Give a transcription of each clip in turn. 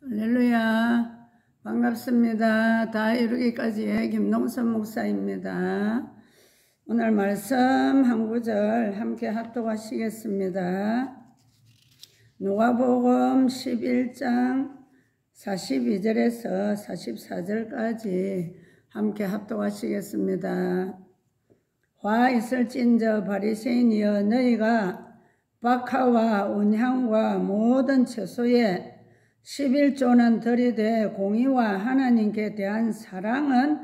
할렐루야. 반갑습니다. 다 이루기까지의 김동선 목사입니다. 오늘 말씀 한 구절 함께 합독하시겠습니다. 누가복음 11장 42절에서 44절까지 함께 합독하시겠습니다. 화 있을진저 바리새인이여, 너희가 박하와 온향과 모든 채소에 11조는 들이되 공의와 하나님께 대한 사랑은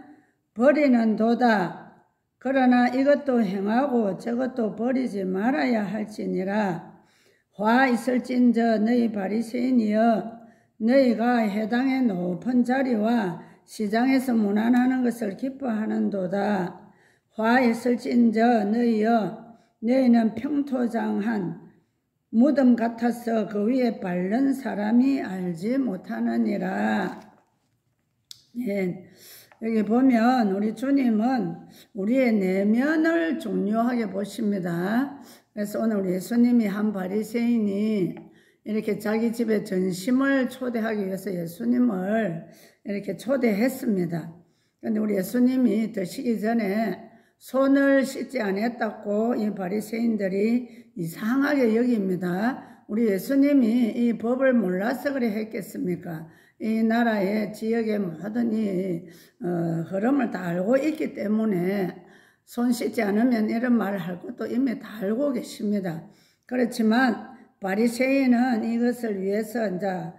버리는도다. 그러나 이것도 행하고 저것도 버리지 말아야 할지니라. 화 있을진저 너희 바리새인이여, 너희가 해당의 높은 자리와 시장에서 문안하는 것을 기뻐하는도다. 화 있을진저 너희여, 너희는 평토장한 무덤 같아서 그 위에 바른 사람이 알지 못하느니라. 예, 여기 보면 우리 주님은 우리의 내면을 중요하게 보십니다. 그래서 오늘 예수님이 한 바리새인이 이렇게 자기 집에 전심을 초대하기 위해서 예수님을 이렇게 초대했습니다. 그런데 우리 예수님이 드시기 전에 손을 씻지 않았다고 이 바리새인들이 이상하게 여깁니다. 우리 예수님이 이 법을 몰라서 그래 했겠습니까? 이 나라의 지역의 모든 이 흐름을 다 알고 있기 때문에 손 씻지 않으면 이런 말을 할 것도 이미 다 알고 계십니다. 그렇지만 바리새인은 이것을 위해서 이제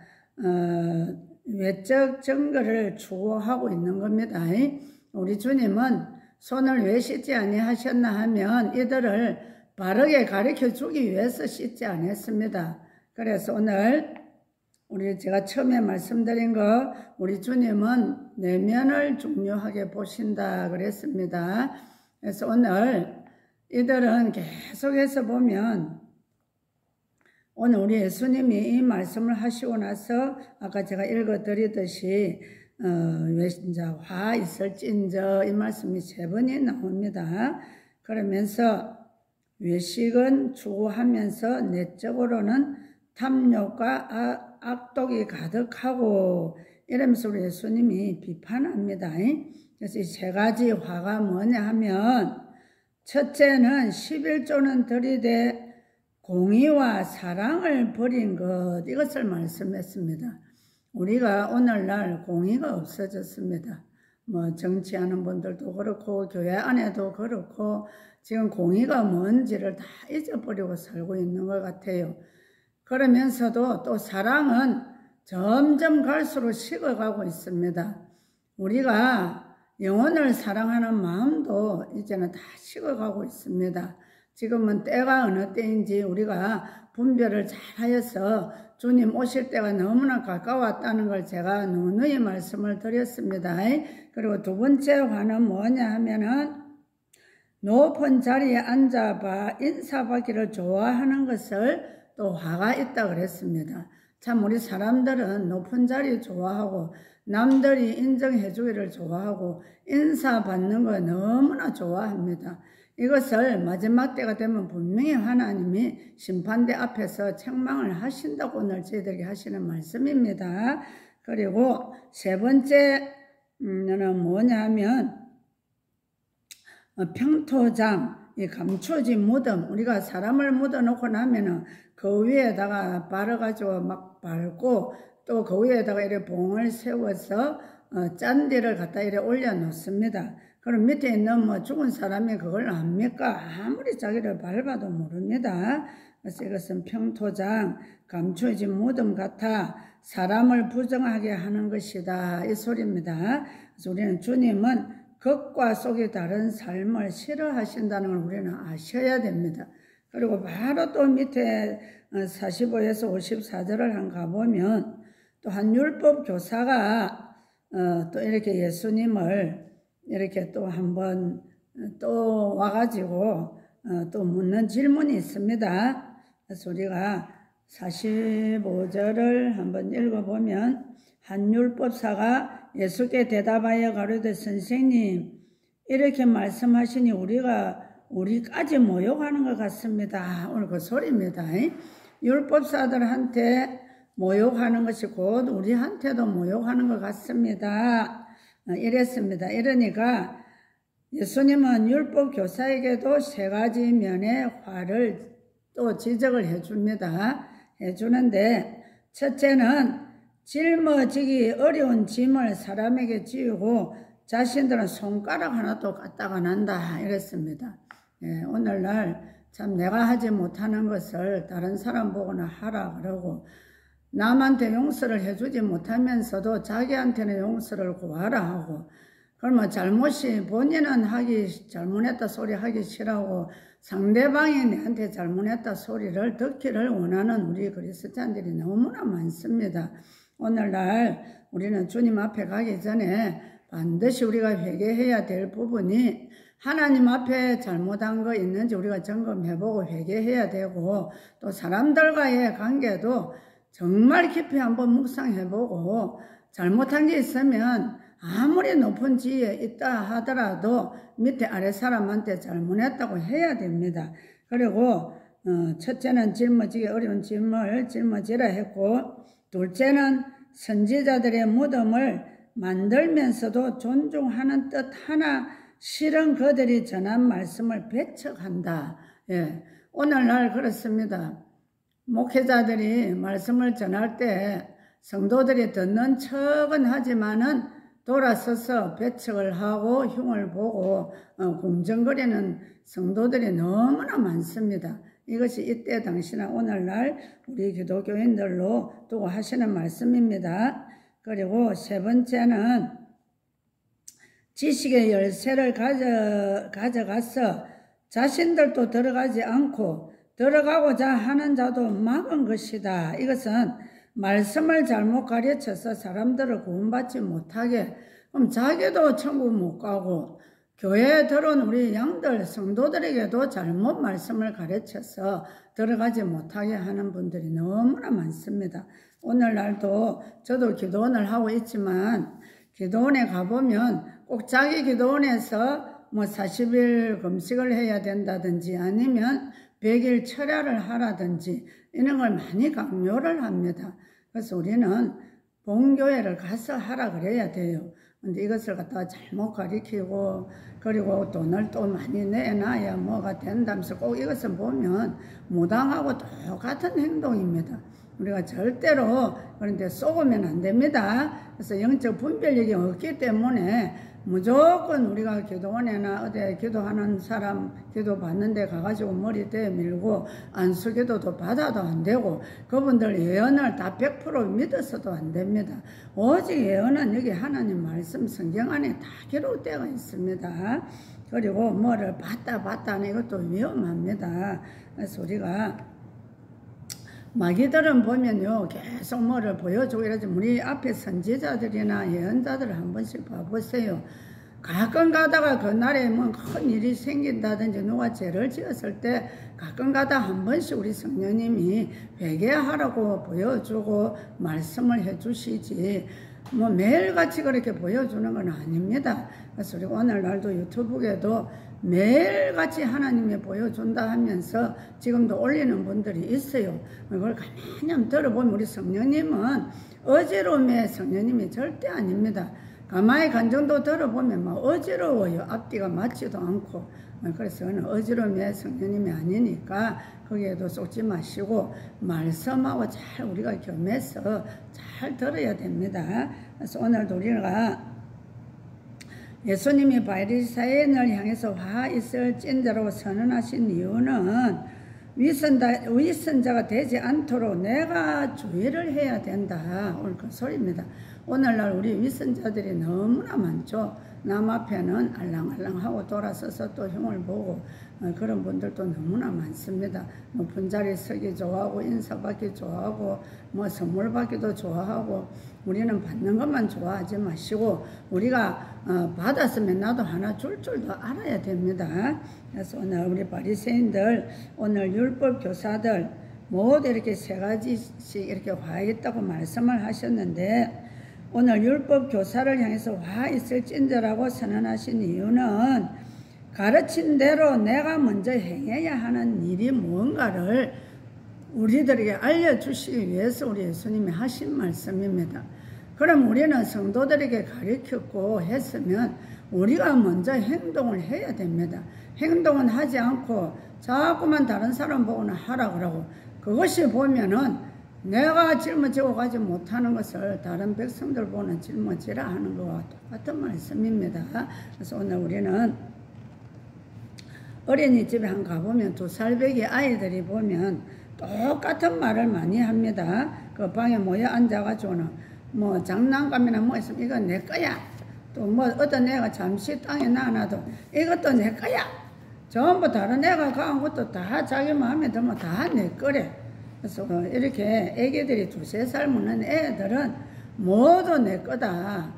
외적 증거를 추구하고 있는 겁니다. 우리 주님은 손을 왜 씻지 아니하셨나 하면 이들을 바르게 가르쳐 주기 위해서 씻지 않았습니다. 그래서 오늘 제가 처음에 말씀드린 거, 우리 주님은 내면을 중요하게 보신다 그랬습니다. 그래서 오늘 이들은 계속해서 보면 오늘 우리 예수님이 이 말씀을 하시고 나서 아까 제가 읽어드리듯이 화 있을진저 이 말씀이 3번이 나옵니다. 그러면서 외식은 추구하면서 내적으로는 탐욕과 악독이 가득하고 이러면서 우리 예수님이 비판합니다. 그래서 이 3가지 화가 뭐냐 하면, 첫째는 11조는 들이되 공의와 사랑을 버린 것, 이것을 말씀했습니다. 우리가 오늘날 공의가 없어졌습니다. 뭐 정치하는 분들도 그렇고 교회 안에도 그렇고 지금 공의가 뭔지를 다 잊어버리고 살고 있는 것 같아요. 그러면서도 또 사랑은 점점 갈수록 식어가고 있습니다. 우리가 영혼을 사랑하는 마음도 이제는 다 식어가고 있습니다. 지금은 때가 어느 때인지 우리가 분별을 잘 하여서 주님 오실 때가 너무나 가까웠다는 걸 제가 누누이 말씀을 드렸습니다. 그리고 두 번째 화는 뭐냐 하면은 높은 자리에 앉아봐 인사받기를 좋아하는 것을 또 화가 있다 그랬습니다. 참 우리 사람들은 높은 자리 좋아하고 남들이 인정해 주기를 좋아하고 인사받는 거 너무나 좋아합니다. 이것을 마지막 때가 되면 분명히 하나님이 심판대 앞에서 책망을 하신다고 오늘 저희들에게 하시는 말씀입니다. 그리고 3번째는 뭐냐 하면 평토장, 이 감춰진 무덤, 우리가 사람을 묻어놓고 나면은 그 위에다가 바르가지고 막 밟고 또 그 위에다가 이렇게 봉을 세워서 짠디를 갖다 이렇게 올려놓습니다. 그럼 밑에 있는 뭐 죽은 사람이 그걸 압니까? 아무리 자기를 밟아도 모릅니다. 그래서 이것은 평토장, 감춰진 무덤 같아 사람을 부정하게 하는 것이다, 이 소리입니다. 그래서 우리는 주님은 겉과 속이 다른 삶을 싫어하신다는 걸 우리는 아셔야 됩니다. 그리고 바로 또 밑에 45에서 54절을 한 가보면 또 한 율법 교사가 또 이렇게 예수님을 이렇게 또 한번 또 와가지고 또 묻는 질문이 있습니다. 그래서 우리가 45절을 한번 읽어보면, 한 율법사가 예수께 대답하여 가로되 선생님 이렇게 말씀하시니 우리까지 모욕하는 것 같습니다. 오늘 그 소리입니다. 율법사들한테 모욕하는 것이 곧 우리한테도 모욕하는 것 같습니다. 이랬습니다. 이러니까 예수님은 율법 교사에게도 세 가지 면의 화를 또 지적을 해줍니다. 해주는데 첫째는 짊어지기 어려운 짐을 사람에게 지우고 자신들은 손가락 하나도 까딱 안 한다 이랬습니다. 오늘날 참 내가 하지 못하는 것을 다른 사람 보고는 하라 그러고 남한테 용서를 해주지 못하면서도 자기한테는 용서를 구하라 하고 그러면 잘못이 본인은 잘못했다 소리 하기 싫어하고 상대방이 내한테 잘못했다 소리를 듣기를 원하는 우리 그리스도인들이 너무나 많습니다. 오늘날 우리는 주님 앞에 가기 전에 반드시 우리가 회개해야 될 부분이 하나님 앞에 잘못한 거 있는지 우리가 점검해보고 회개해야 되고 또 사람들과의 관계도 정말 깊이 한번 묵상해보고 잘못한 게 있으면 아무리 높은 지위에 있다 하더라도 밑에 아래 사람한테 잘못했다고 해야 됩니다. 그리고 첫째는 짊어지기 어려운 짐을 짊어지라 했고 둘째는 선지자들의 무덤을 만들면서도 존중하는 뜻 하나 실은 그들이 전한 말씀을 배척한다. 오늘날 그렇습니다. 목회자들이 말씀을 전할 때 성도들이 듣는 척은 하지만은 돌아서서 배척을 하고 흉을 보고 궁정거리는 성도들이 너무나 많습니다. 이것이 이때 당시나 오늘날 우리 기독교인들로 두고 하시는 말씀입니다. 그리고 세 번째는 지식의 열쇠를 가져가서 자신들도 들어가지 않고 들어가고자 하는 자도 막은 것이다. 이것은 말씀을 잘못 가르쳐서 사람들을 구원받지 못하게 그럼 자기도 천국 못 가고 교회에 들어온 우리 양들 성도들에게도 잘못 말씀을 가르쳐서 들어가지 못하게 하는 분들이 너무나 많습니다. 오늘날도 저도 기도원을 하고 있지만 기도원에 가보면 꼭 자기 기도원에서 40일 금식을 해야 된다든지 아니면 100일 철야를 하라든지 이런 걸 많이 강요를 합니다. 그래서 우리는 본교회를 가서 하라 그래야 돼요. 근데 이것을 갖다가 잘못 가리키고 그리고 돈을 또 많이 내놔야 뭐가 된다면서 꼭 이것을 보면 무당하고 똑같은 행동입니다. 우리가 절대로 그런데 속으면 안 됩니다. 그래서 영적 분별력이 없기 때문에 무조건 우리가 기도원이나 어디 기도하는 사람 기도 받는 데 가가지고 머리 대밀고 안수기도도 받아도 안 되고 그분들 예언을 다 100% 믿어서도 안 됩니다. 오직 예언은 여기 하나님 말씀 성경 안에 다 기록되어 있습니다. 그리고 뭐를 봤다 하는 이것도 위험합니다. 그래서 우리가 마귀들은 보면요 계속 뭐를 보여주고 이러지 우리 앞에 선지자들이나 예언자들을 한 번씩 봐보세요. 가끔 가다가 그날에 뭐 큰 일이 생긴다든지 누가 죄를 지었을 때 가끔 가다 한 번씩 우리 성령님이 회개하라고 보여주고 말씀을 해주시지 뭐 매일같이 그렇게 보여주는 건 아닙니다. 그래서 우리 오늘날도 유튜브에도 매일같이 하나님이 보여준다 하면서 지금도 올리는 분들이 있어요. 그걸 가만히 한번 들어보면 우리 성령님은 어지러움의 성령님이 절대 아닙니다. 가만히 간정도 들어보면 막 어지러워요. 앞뒤가 맞지도 않고. 그래서 어지러움의 성령님이 아니니까 거기에도 쏟지 마시고 말씀하고 잘 우리가 겸해서 잘 들어야 됩니다. 그래서 오늘도 우리가 예수님이 바리새인을 향해서 화 있을진저라고 선언하신 이유는 위선자가 되지 않도록 내가 주의를 해야 된다. 오늘 그 소리입니다. 오늘날 우리 위선자들이 너무나 많죠. 남 앞에는 알랑알랑하고 돌아서서 또 흉을 보고 그런 분들도 너무나 많습니다. 높은 자리에 서기 좋아하고 인사받기 좋아하고 뭐 선물 받기도 좋아하고 우리는 받는 것만 좋아하지 마시고 우리가 받았으면 나도 하나 줄 줄도 알아야 됩니다. 그래서 오늘 우리 바리새인들 오늘 율법 교사들 모두 이렇게 세 가지씩 이렇게 화 있다고 말씀을 하셨는데 오늘 율법 교사를 향해서 화 있을진저라고 선언하신 이유는 가르친 대로 내가 먼저 행해야 하는 일이 무언가를 우리들에게 알려주시기 위해서 우리 예수님이 하신 말씀입니다. 그럼 우리는 성도들에게 가르쳤고 했으면 우리가 먼저 행동을 해야 됩니다. 행동은 하지 않고 자꾸만 다른 사람 보고는 하라 그러고, 그것이 보면은 내가 짊어지고 가지 못하는 것을 다른 백성들 보는 짊어지라 하는 것과 똑같은 말씀입니다. 그래서 오늘 우리는 어린이집에 한 가보면 2살배기 아이들이 보면 똑같은 말을 많이 합니다. 그 방에 모여 앉아가지고는 뭐 장난감이나 뭐 있으면 이건 내 거야. 또 뭐 어떤 애가 잠시 땅에 놔놔도 이것도 내 거야. 전부 다른 애가 가한 것도 다 자기 마음에 들면 다 내 거래. 그래서 이렇게 애기들이 2~3살 먹는 애들은 모두 내 거다.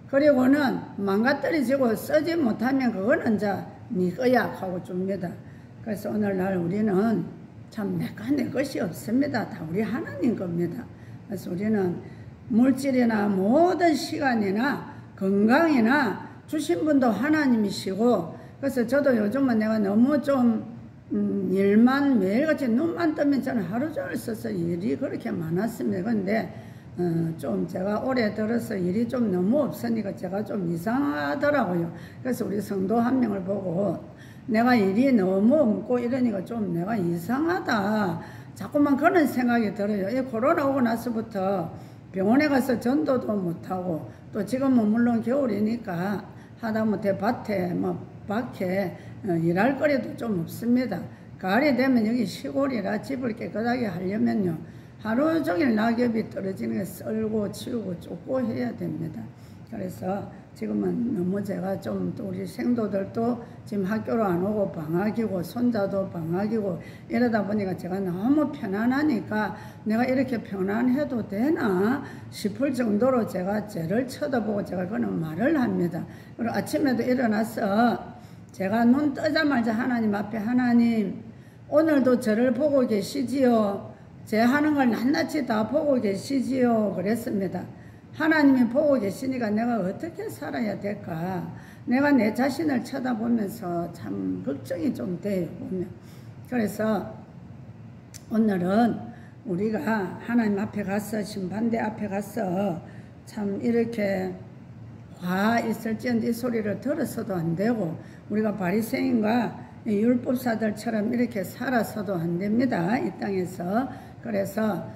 그리고는 망가뜨려지고 쓰지 못하면 그거는 이제 네 거야 하고 줍니다. 그래서 오늘날 우리는 참 내 것이 없습니다. 다 우리 하나님 겁니다. 그래서 우리는 물질이나 모든 시간이나 건강이나 주신 분도 하나님이시고, 그래서 저도 요즘은 내가 너무 좀 일만 매일같이 눈만 뜨면 저는 하루 종일 써서 일이 그렇게 많았습니다. 그런데 좀 제가 올해 들어서 일이 좀 너무 없으니까 제가 좀 이상하더라고요. 그래서 우리 성도 한 명을 보고 내가 일이 너무 없고 이러니까 좀 내가 이상하다. 자꾸만 그런 생각이 들어요. 이 코로나 오고 나서부터 병원에 가서 전도도 못하고, 또 지금은 물론 겨울이니까 하다못해 밭에 밖에 일할 거리도 좀 없습니다. 가을이 되면 여기 시골이라 집을 깨끗하게 하려면요 하루 종일 낙엽이 떨어지는 게 썰고 치우고 쫓고 해야 됩니다. 그래서 지금은 너무 제가 좀 또 우리 생도들도 지금 학교로 안 오고 방학이고 손자도 방학이고 이러다 보니까 제가 너무 편안하니까 내가 이렇게 편안해도 되나 싶을 정도로 제가 쟤를 쳐다보고 제가 그런 말을 합니다. 그리고 아침에도 일어나서 제가 눈 뜨자마자 하나님 앞에, 하나님 오늘도 저를 보고 계시지요. 제 하는 걸 낱낱이 다 보고 계시지요. 그랬습니다. 하나님이 보고 계시니까 내가 어떻게 살아야 될까? 내가 내 자신을 쳐다보면서 참 걱정이 좀 돼요, 보면. 그래서 오늘은 우리가 하나님 앞에 가서, 심판대 앞에 가서 참 이렇게 화 있을지언데 이 소리를 들어서도 안 되고, 우리가 바리새인과 율법사들처럼 이렇게 살아서도 안 됩니다, 이 땅에서. 그래서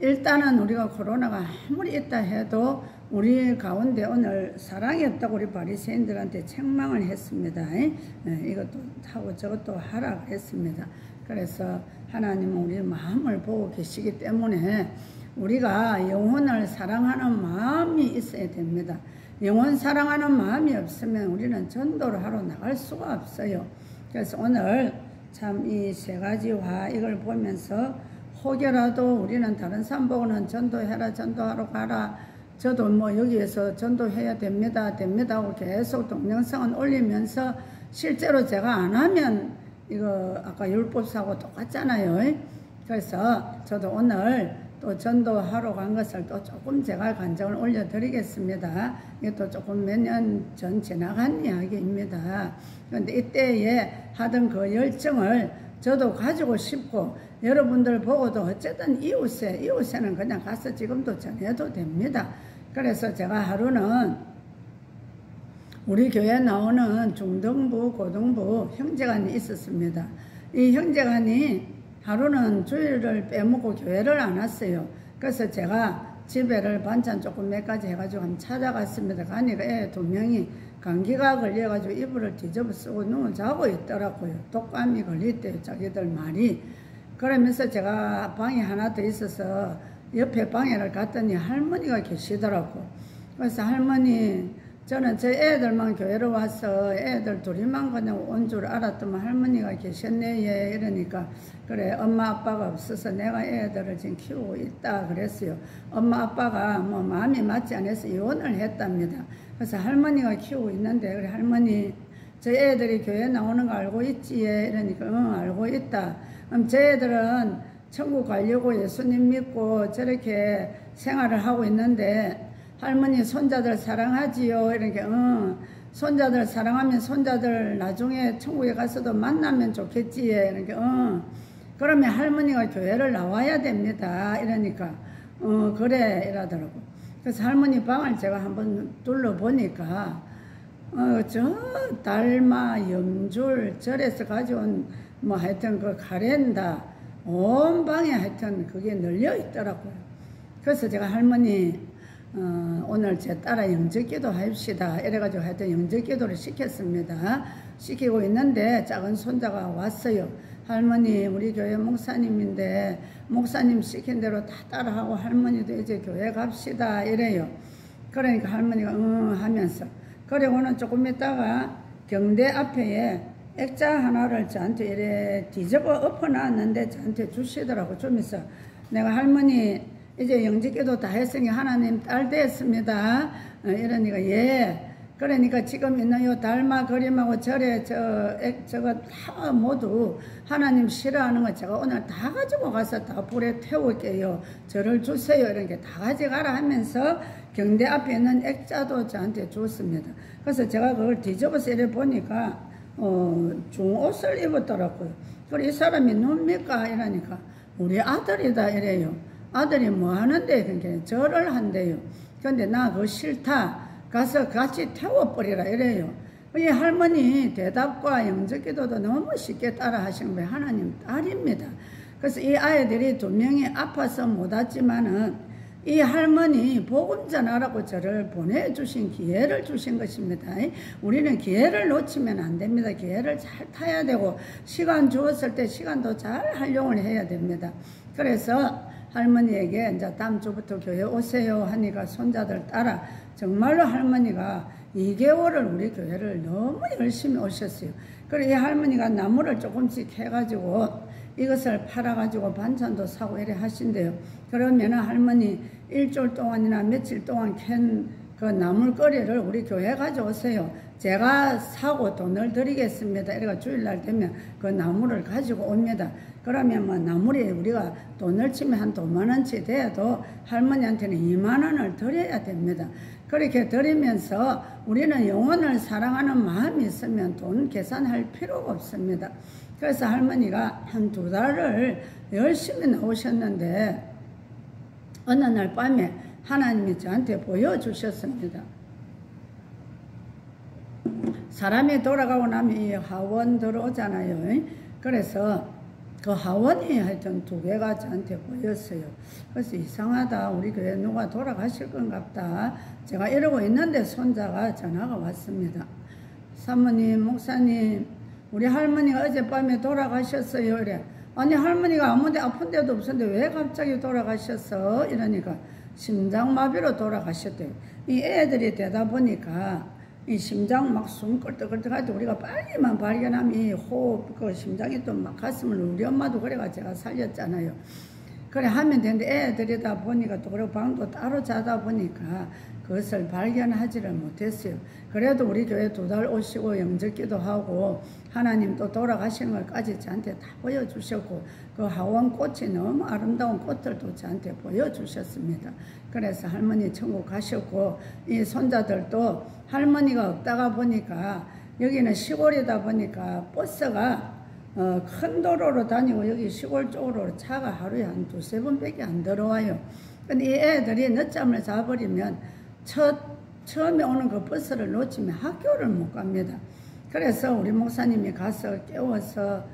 일단은 우리가 코로나가 아무리 있다 해도 우리 가운데 오늘 사랑이 없다고 우리 바리새인들한테 책망을 했습니다. 이것도 하고 저것도 하라 그랬습니다. 그래서 하나님은 우리 마음을 보고 계시기 때문에 우리가 영혼을 사랑하는 마음이 있어야 됩니다. 영혼 사랑하는 마음이 없으면 우리는 전도를 하러 나갈 수가 없어요. 그래서 오늘 참 이 3가지 화 이걸 보면서 혹여라도 우리는 다른 사람 보고는 전도해라, 전도하러 가라, 저도 뭐 여기에서 전도해야 됩니다 하고 계속 동영상은 올리면서 실제로 제가 안 하면 이거 아까 율법사하고 똑같잖아요. 그래서 저도 오늘 또 전도하러 간 것을 또 조금 제가 간증을 올려드리겠습니다. 이것도 조금 몇 년 전 지나간 이야기입니다. 그런데 이때에 하던 그 열정을 저도 가지고 싶고, 여러분들 보고도 어쨌든 이웃에는 그냥 가서 지금도 전해도 됩니다. 그래서 제가 하루는 우리 교회 나오는 중등부, 고등부 형제간이 있었습니다. 이 형제간이 하루는 주일을 빼먹고 교회를 안 왔어요. 그래서 제가 집에를 반찬 조금 몇 가지 해가지고 한번 찾아갔습니다. 가니까 애 2명이 감기가 걸려가지고 이불을 뒤집어 쓰고 눈을 자고 있더라고요. 독감이 걸렸대요, 자기들 말이. 그러면서 제가 방이 하나 더 있어서 옆에 방에를 갔더니 할머니가 계시더라고. 그래서 할머니, 저는 제 애들만 교회로 와서 애들 둘이만 그냥 온 줄 알았더만 할머니가 계셨네, 예. 이러니까, 그래, 엄마 아빠가 없어서 내가 애들을 지금 키우고 있다 그랬어요. 엄마 아빠가 뭐 마음이 맞지 않아서 이혼을 했답니다. 그래서 할머니가 키우고 있는데, 그래, 할머니, 저 애들이 교회 나오는 거 알고 있지, 예. 이러니까, 응, 알고 있다. 그럼 제 애들은 천국 가려고 예수님 믿고 저렇게 생활을 하고 있는데, 할머니 손자들 사랑하지요? 이렇게, 손자들 사랑하면 손자들 나중에 천국에 가서도 만나면 좋겠지? 이렇게, 그러면 할머니가 교회를 나와야 됩니다. 이러니까 그래 이러더라고. 그래서 할머니 방을 제가 한번 둘러보니까 저 달마, 염줄, 절에서 가져온 뭐 하여튼 그 카렌다 온 방에 하여튼 그게 널려 있더라고요. 그래서 제가 할머니 오늘 제 따라 영접기도 합시다 이래가지고 하여튼 영접기도를 시켰습니다. 시키고 있는데 작은 손자가 왔어요. 할머니 우리 교회 목사님인데 목사님 시킨 대로 다 따라하고 할머니도 이제 교회 갑시다 이래요. 그러니까 할머니가 하면서 그리고는 조금 있다가 경대 앞에 액자 하나를 저한테 이래 뒤집어 엎어놨는데 저한테 주시더라고. 좀 있어 내가 할머니 이제 영접기도 다 했으니 하나님 딸 됐습니다. 이러니까 예. 그러니까 지금 있는 요 달마 그림하고 절에 저거 다 모두 하나님 싫어하는 거 제가 오늘 다 가지고 가서 다 불에 태울게요. 저를 주세요. 이런 게 다 가져가라 하면서 경대 앞에 있는 액자도 저한테 줬습니다. 그래서 제가 그걸 뒤집어서 이래 보니까 중옷을 입었더라고요. 그리고 이 사람이 뭡니까? 이러니까 우리 아들이다 이래요. 아들이 뭐 하는데? 그러니까 절을 한대요. 근데 나 그거 싫다. 가서 같이 태워버리라 이래요. 이 할머니 대답과 영접기도도 너무 쉽게 따라 하시는 거예요. 하나님 딸입니다. 그래서 이 아이들이 두 명이 아파서 못 왔지만은 이 할머니 복음 전하라고 저를 보내주신 기회를 주신 것입니다. 우리는 기회를 놓치면 안 됩니다. 기회를 잘 타야 되고 시간 주었을 때 시간도 잘 활용을 해야 됩니다. 그래서 할머니에게 이제 다음 주부터 교회 오세요 하니까 손자들 따라 정말로 할머니가 2개월을 우리 교회를 너무 열심히 오셨어요. 그리고 이 할머니가 나무를 조금씩 해가지고 이것을 팔아가지고 반찬도 사고 이래 하신대요. 그러면 할머니 일주일 동안이나 며칠 동안 캔 그 나물거리를 우리 교회 가져오세요. 제가 사고 돈을 드리겠습니다. 이래가 주일날 되면 그 나물을 가지고 옵니다. 그러면 뭐 나물이 우리가 돈을 치면 한 5만원치 돼도 할머니한테는 2만원을 드려야 됩니다. 그렇게 드리면서 우리는 영혼을 사랑하는 마음이 있으면 돈 계산할 필요가 없습니다. 그래서 할머니가 한 2달을 열심히 나오셨는데 어느 날 밤에 하나님이 저한테 보여주셨습니다. 사람이 돌아가고 나면 이 하원 들어오잖아요. 그래서 그 하원이 하여튼 2개가 저한테 보였어요. 그래서 이상하다. 우리 교회 누가 돌아가실 건갑다. 제가 이러고 있는데 손자가 전화가 왔습니다. 사모님, 목사님, 우리 할머니가 어젯밤에 돌아가셨어요. 이래. 아니 할머니가 아무데 아픈 데도 없었는데 왜 갑자기 돌아가셨어? 이러니까 심장마비로 돌아가셨대요. 이 애들이 되다 보니까 이 심장 막 숨 껄떡껄떡하고 우리가 빨리만 발견하면 이 호흡, 그 심장이 또 막 가슴을 우리 엄마도 그래가 제가 살렸잖아요. 그래 하면 되는데 애들이다 보니까 또 그리고 방도 따로 자다 보니까 그것을 발견하지를 못했어요. 그래도 우리 교회 2달 오시고 영접기도 하고 하나님 또 돌아가신 것까지 저한테 다 보여주셨고 그 하원꽃이 너무 아름다운 꽃들도 저한테 보여주셨습니다. 그래서 할머니 천국 가셨고 이 손자들도 할머니가 없다가 보니까 여기는 시골이다 보니까 버스가 큰 도로로 다니고 여기 시골 쪽으로 차가 하루에 한 2-3번밖에 안 들어와요. 근데 이 애들이 늦잠을 자버리면 처음에 오는 그 버스를 놓치면 학교를 못 갑니다. 그래서 우리 목사님이 가서 깨워서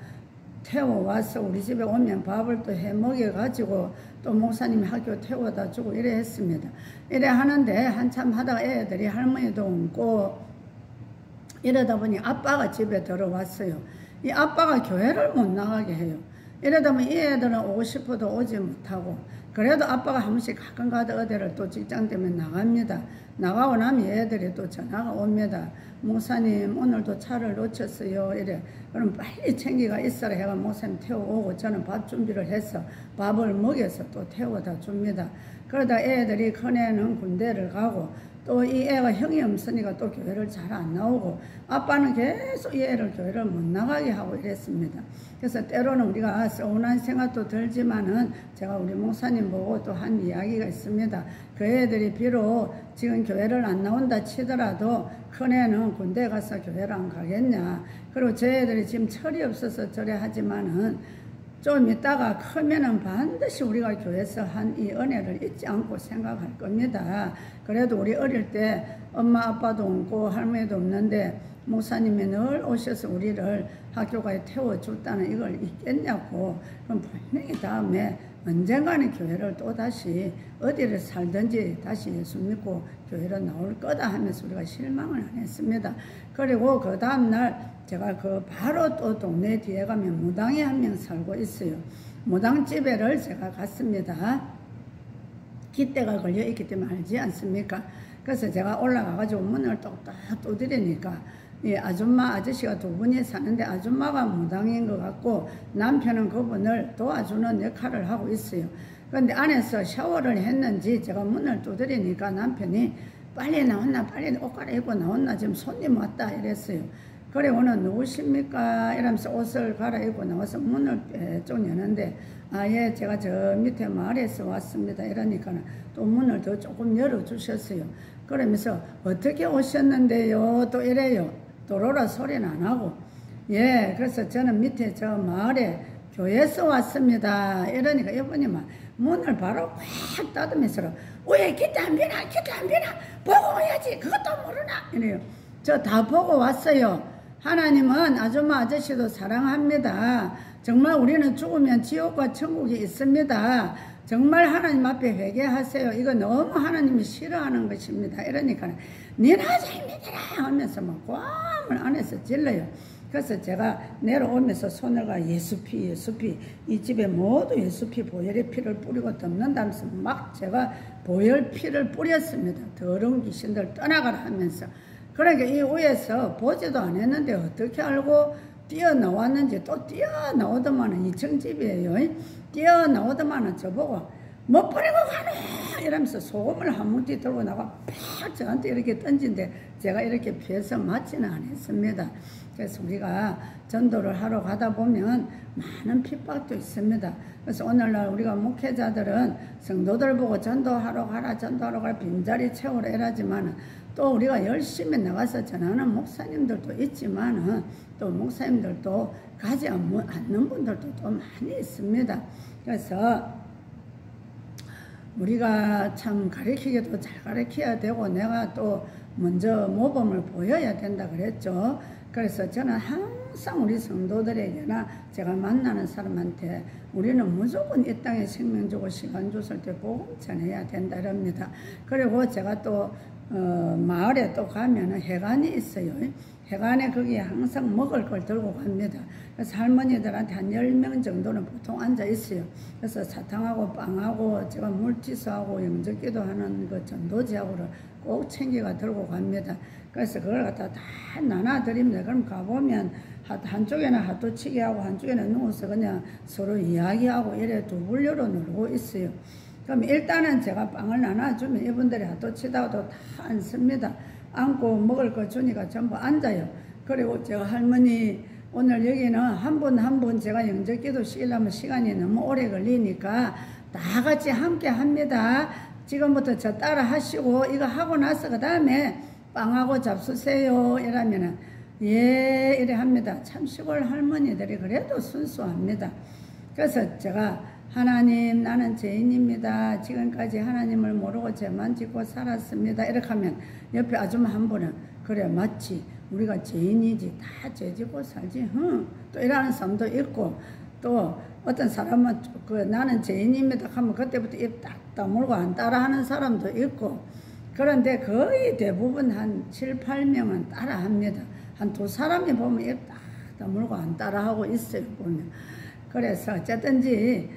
태워와서 우리 집에 오면 밥을 또 해 먹여가지고 또 목사님이 학교 태워다 주고 이래 했습니다. 이래 하는데 한참 하다가 애들이 할머니도 옮고 이러다 보니 아빠가 집에 들어왔어요. 이 아빠가 교회를 못 나가게 해요. 이러다 보면 이 애들은 오고 싶어도 오지 못하고 그래도 아빠가 한 번씩 가끔 가다 어디를 또 직장 때문에 나갑니다. 나가고 나면 애들이 또 전화가 옵니다. 목사님 오늘도 차를 놓쳤어요. 이래. 그럼 빨리 챙기가 있어라 해가 목사님 태워오고 저는 밥 준비를 해서 밥을 먹여서 또 태워다 줍니다. 그러다 애들이 큰애는 군대를 가고 또 이 애가 형이 없으니까 또 교회를 잘 안 나오고 아빠는 계속 이 애를 교회를 못 나가게 하고 이랬습니다. 그래서 때로는 우리가 서운한 생각도 들지만은 제가 우리 목사님 보고 또 한 이야기가 있습니다. 그 애들이 비록 지금 교회를 안 나온다 치더라도 큰애는 군대 가서 교회를 안 가겠냐. 그리고 저 애들이 지금 철이 없어서 저래 하지만은 좀 이따가 크면은 반드시 우리가 교회에서 한 이 은혜를 잊지 않고 생각할 겁니다. 그래도 우리 어릴 때 엄마 아빠도 없고 할머니도 없는데 목사님이 늘 오셔서 우리를 학교까지 태워줬다는 이걸 잊겠냐고. 그럼 분명히 다음에 언젠가는 교회를 또다시 어디를 살든지 다시 예수 믿고 교회로 나올 거다 하면서 우리가 실망을 안 했습니다. 그리고 그 다음날 제가 그 바로 또 동네 뒤에 가면 무당이 한 명 살고 있어요. 무당집에를 제가 갔습니다. 깃대가 걸려있기 때문에 알지 않습니까? 그래서 제가 올라가가지고 문을 똑똑 두드리니까 이 아줌마 아저씨가 두 분이 사는데 아줌마가 무당인 것 같고 남편은 그분을 도와주는 역할을 하고 있어요. 그런데 안에서 샤워를 했는지 제가 문을 두드리니까 남편이 빨리 나왔나 빨리 옷 갈아입고 나왔나 지금 손님 왔다 이랬어요. 그래 오늘 누구십니까 이러면서 옷을 갈아입고 나와서 문을 쭉 여는데 아 예 제가 저 밑에 마을에서 왔습니다 이러니까 또 문을 더 조금 열어주셨어요. 그러면서 어떻게 오셨는데요 또 이래요. 도로라 소리는 안 하고 예 그래서 저는 밑에 저 마을에 교회에서 왔습니다 이러니까 이분이 막 문을 바로 꽉 닫으면서 왜 기대 안 비나 기대 안 비나 보고 와야지 그것도 모르나 이래요. 저 다 보고 왔어요. 하나님은 아줌마 아저씨도 사랑합니다. 정말 우리는 죽으면 지옥과 천국이 있습니다. 정말 하나님 앞에 회개하세요. 이거 너무 하나님이 싫어하는 것입니다. 이러니까 니나 잘 믿어라 하면서 막 꽝을 안에서 질러요. 그래서 제가 내려오면서 손을가 예수피 예수피 이 집에 모두 예수피 보혈의 피를 뿌리고 덮는다면서 막 제가 보혈 피를 뿌렸습니다. 더러운 귀신들 떠나가라 하면서. 그러니까 이 위에서 보지도 않았는데 어떻게 알고 뛰어나왔는지 또 뛰어나오더만은 2층 집이에요. 뛰어나오더만은 저보고 못 버리고 가노 이러면서 소금을 한 뭉치 들고 나가 팍 저한테 이렇게 던진데 제가 이렇게 피해서 맞지는 않았습니다. 그래서 우리가 전도를 하러 가다 보면 많은 핍박도 있습니다. 그래서 오늘날 우리가 목회자들은 성도들 보고 전도하러 가라 전도하러 가라 빈자리 채우라 이러지만 또 우리가 열심히 나가서 전하는 목사님들도 있지만 또 목사님들도 가지 않는 분들도 또 많이 있습니다. 그래서 우리가 참 가르치기도 잘 가르쳐야 되고 내가 또 먼저 모범을 보여야 된다 그랬죠. 그래서 저는 항상 우리 성도들에게나 제가 만나는 사람한테 우리는 무조건 이 땅에 생명 주고 시간 줬을 때 복음 전해야 된다 이럽니다. 그리고 제가 또 마을에 또 가면은 회관이 있어요. 회관에 거기에 항상 먹을 걸 들고 갑니다. 그래서 할머니들한테 한 10명 정도는 보통 앉아 있어요. 그래서 사탕하고 빵하고 제가 물티슈하고 영접기도 하는 그 전도지하고를 꼭 챙겨가 들고 갑니다. 그래서 그걸 갖다 다 나눠드립니다. 그럼 가보면 한쪽에는 하도치기 하고 한쪽에는 누워서 그냥 서로 이야기하고 이래 두 분류로 놀고 있어요. 그럼 일단은 제가 빵을 나눠주면 이분들이 하도치다도 다 앉습니다. 앉고 먹을 거 주니까 전부 앉아요. 그리고 제가 할머니 오늘 여기는 한 분 한 분 제가 영접기도 시키려면 시간이 너무 오래 걸리니까 다 같이 함께 합니다. 지금부터 저 따라 하시고 이거 하고 나서 그 다음에 빵하고 잡수세요 이러면은 예 이래 합니다. 참 시골 할머니들이 그래도 순수합니다. 그래서 제가 하나님 나는 죄인입니다. 지금까지 하나님을 모르고 죄만 짓고 살았습니다. 이렇게 하면 옆에 아줌마 한 분은 그래 맞지 우리가 죄인이지 다 죄 짓고 살지 또 이러는 사람도 있고 또 어떤 사람은 그 나는 죄인입니다 하면 그때부터 입 딱 다물고 안 따라하는 사람도 있고 그런데 거의 대부분 한 7, 8명은 따라합니다. 한 두 사람이 보면 입 딱 다물고 안 따라하고 있어요 보면. 그래서 어쨌든지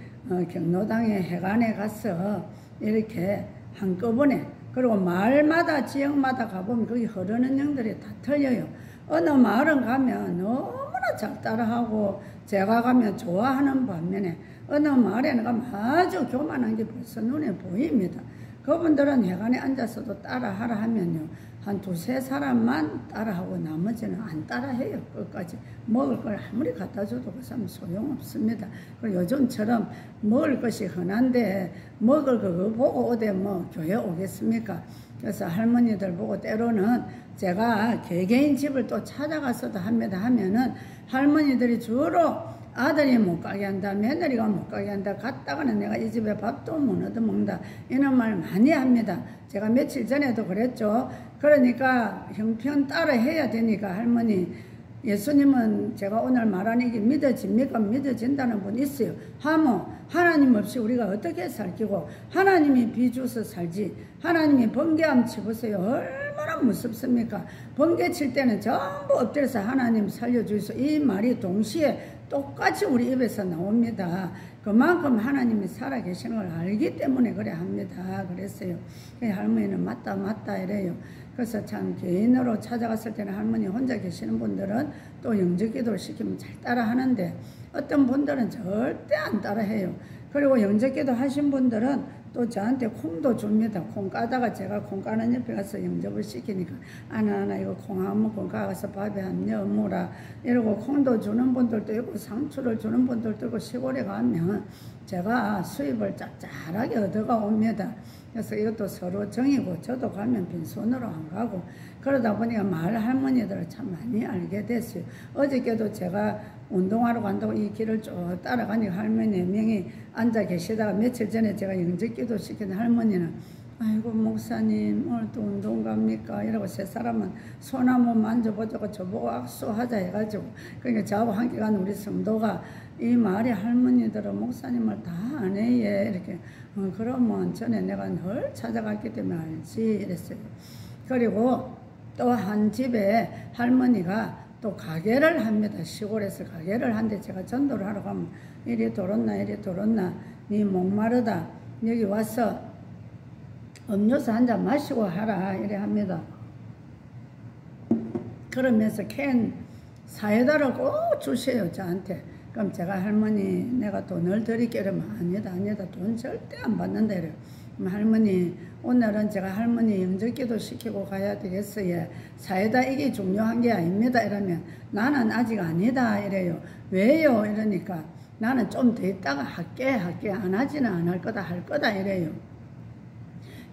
경로당의 회관에 가서 이렇게 한꺼번에 그리고 마을마다 지역마다 가보면 거기 흐르는 영들이 다 틀려요. 어느 마을은 가면 너무나 잘 따라하고 제가 가면 좋아하는 반면에 어느 마을에는 가면 아주 교만한 게 벌써 눈에 보입니다. 그분들은 회관에 앉아서도 따라하라 하면요 한 두세 사람만 따라하고 나머지는 안 따라해요. 끝까지 먹을 걸 아무리 갖다 줘도 그 사람은 소용없습니다. 그리고 요즘처럼 먹을 것이 흔한데 먹을 거 보고 어디 뭐 교회 오겠습니까? 그래서 할머니들 보고 때로는 제가 개개인 집을 또 찾아가서도 합니다. 하면은 할머니들이 주로 아들이 못 가게 한다, 며느리가 못 가게 한다, 갔다가는 내가 이 집에 밥도 못 얻어먹는다, 이런 말 많이 합니다. 제가 며칠 전에도 그랬죠. 그러니까 형편 따라 해야 되니까 할머니, 예수님은 제가 오늘 말하는 게 믿어집니까? 믿어진다는 분 있어요. 하나님 없이 우리가 어떻게 살기고, 하나님이 비주서 살지, 하나님이 번개함 쳐보세요. 얼마나 무섭습니까? 번개 칠 때는 전부 엎드려서 하나님 살려주소, 이 말이 동시에 똑같이 우리 입에서 나옵니다. 그만큼 하나님이 살아계시는 걸 알기 때문에 그래 합니다. 그랬어요. 할머니는 맞다 이래요. 그래서 참 개인으로 찾아갔을 때는 할머니 혼자 계시는 분들은 또 영접기도를 시키면 잘 따라 하는데, 어떤 분들은 절대 안 따라 해요. 그리고 영접기도 하신 분들은 또 저한테 콩도 줍니다. 콩 까다가 제가 콩 까는 옆에 가서 영접을 시키니까, 아나 이거 콩 한 묶고 가서 밥에 한 넣어무라 이러고 콩도 주는 분들도 있고 상추를 주는 분들도 있고, 시골에 가면 제가 수입을 짭짤하게 얻어가 옵니다. 그래서 이것도 서로 정이고, 저도 가면 빈손으로 안 가고, 그러다 보니까 마을 할머니들을 참 많이 알게 됐어요. 어저께도 제가 운동하러 간다고 이 길을 쭉 따라가니까 할머니 4명이 앉아 계시다가, 며칠 전에 제가 영접기도 시킨 할머니는 아이고 목사님 오늘 또 운동 갑니까? 이러고 세 사람은 손 한번 만져보자고 저보고 악수하자 해가지고, 그러니까 저하고 함께 간 우리 성도가 이 마을의 할머니들은 목사님을 다 아네 예 이렇게, 그러면 전에 내가 늘 찾아갔기 때문에 알지 이랬어요. 그리고 또 한 집에 할머니가 또 가게를 합니다. 시골에서 가게를 하는데, 제가 전도를 하러 가면 이리 돌았나 니 목마르다 여기 와서 음료수 한 잔 마시고 하라 이래 합니다. 그러면서 캔 사이다를 꼭 주세요 저한테. 그럼 제가 할머니 내가 돈을 드릴게 이러면 아니다 돈 절대 안 받는다 이래요. 그럼 할머니 오늘은 제가 할머니 영접기도 시키고 가야 되겠어요. 사이다 이게 중요한 게 아닙니다 이러면, 나는 아직 아니다 이래요. 왜요? 이러니까 나는 좀 더 있다가 할게 안 하지는 안 할 거다 할 거다 이래요.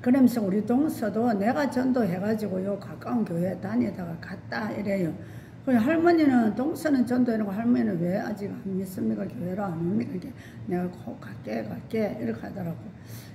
그러면서 우리 동서도 내가 전도해가지고 요 가까운 교회 다니다가 갔다 이래요. 할머니는 동서는 전도해놓고 할머니는 왜 아직 안 믿습니까? 교회로 안 옵니까? 이렇게 내가 꼭 갈게 이렇게 하더라고.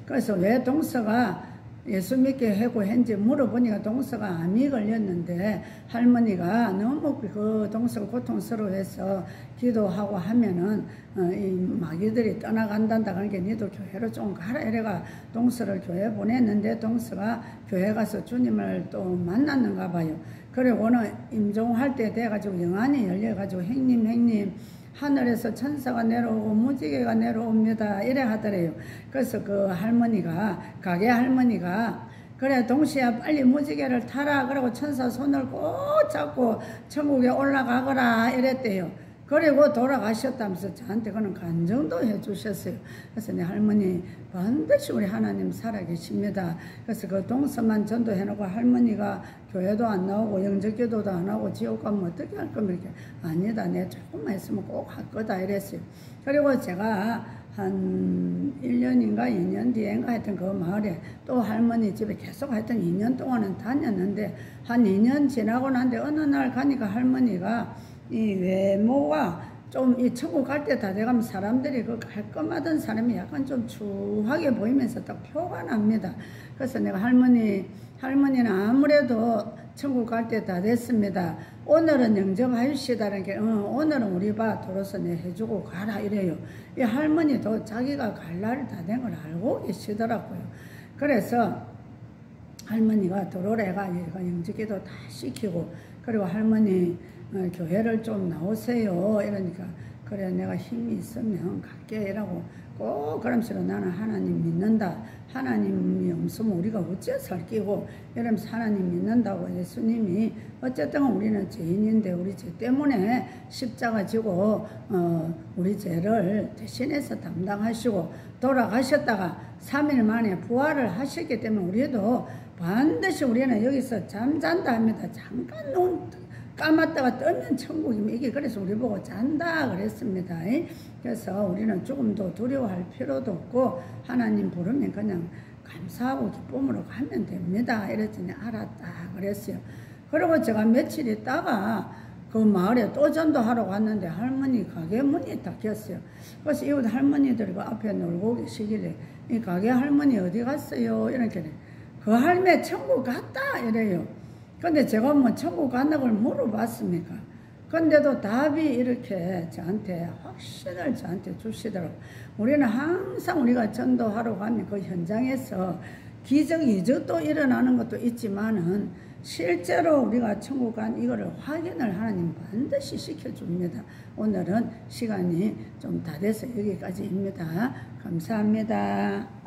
그래서 왜 동서가 예수 믿게 하고 했는지 물어보니까 동서가 암이 걸렸는데, 할머니가 너무 그 동서가 고통스러워해서 기도하고 하면은 이 마귀들이 떠나간단다. 그러니까 니도 교회로 좀 가라 이래가 동서를 교회 보냈는데, 동서가 교회 가서 주님을 또 만났는가 봐요. 그리고 오늘 임종할 때 돼가지고 영안이 열려가지고 형님 하늘에서 천사가 내려오고 무지개가 내려옵니다 이래 하더래요. 그래서 그 할머니가, 가게 할머니가 그래 동시에 빨리 무지개를 타라 그러고 천사 손을 꼭 잡고 천국에 올라가거라 이랬대요. 그리고 돌아가셨다면서 저한테 그런 간증도 해주셨어요. 그래서 내 할머니 반드시 우리 하나님 살아계십니다. 그래서 그 동서만 전도해놓고 할머니가 교회도 안 나오고 영접기도도 안 하고 지옥 가면 어떻게 할 겁니까? 이렇게 아니다 내 조금만 있으면 꼭 할 거다 이랬어요. 그리고 제가 한 1년인가 2년 뒤엔가 하여튼 그 마을에 또 할머니 집에 계속 하여튼 2년 동안은 다녔는데, 한 2년 지나고 난데 어느 날 가니까 할머니가 이 외모가 좀 이 천국 갈 때 다 돼가면 사람들이 그 깔끔하던 사람이 약간 좀 추하게 보이면서 딱 표가 납니다. 그래서 내가 할머니는 아무래도 천국 갈 때 다 됐습니다. 오늘은 영접하시다는 게 오늘은 우리 바 도로서 내 해주고 가라 이래요. 이 할머니도 자기가 갈 날이 다 된 걸 알고 계시더라고요. 그래서 할머니가 도로래가 영접기도 다 시키고, 그리고 할머니 교회를 좀 나오세요 이러니까, 그래 내가 힘이 있으면 갈게 이라고 꼭 그러면서 나는 하나님 믿는다, 하나님이 없으면 우리가 어째 살기고 이러면서 하나님 믿는다고. 예수님이 어쨌든 우리는 죄인인데 우리 죄 때문에 십자가 지고 우리 죄를 대신해서 담당하시고 돌아가셨다가 3일 만에 부활을 하셨기 때문에 우리도 반드시 우리는 여기서 잠잔다 합니다. 잠깐 눈 감았다가 뜨면 천국이면 이게 그래서 우리 보고 잔다 그랬습니다. 그래서 우리는 조금도 두려워할 필요도 없고 하나님 부르면 그냥 감사하고 기쁨으로 가면 됩니다. 이랬더니 알았다 그랬어요. 그리고 제가 며칠 있다가 그 마을에 또 전도하러 갔는데 할머니 가게 문이 닫혔어요. 그래서 이웃 할머니들이 그 앞에 놀고 계시길래 이 가게 할머니 어디 갔어요? 이렇게 그 할매 천국 갔다 이래요. 근데 제가 뭐 천국 간다고 물어봤습니까? 근데도 답이 이렇게 저한테 확신을 저한테 주시더라고요. 우리는 항상 우리가 전도하러 가면 그 현장에서 기적, 이적도 일어나는 것도 있지만은 실제로 우리가 천국 간 이거를 확인을 하나님 반드시 시켜줍니다. 오늘은 시간이 좀 다 돼서 여기까지입니다. 감사합니다.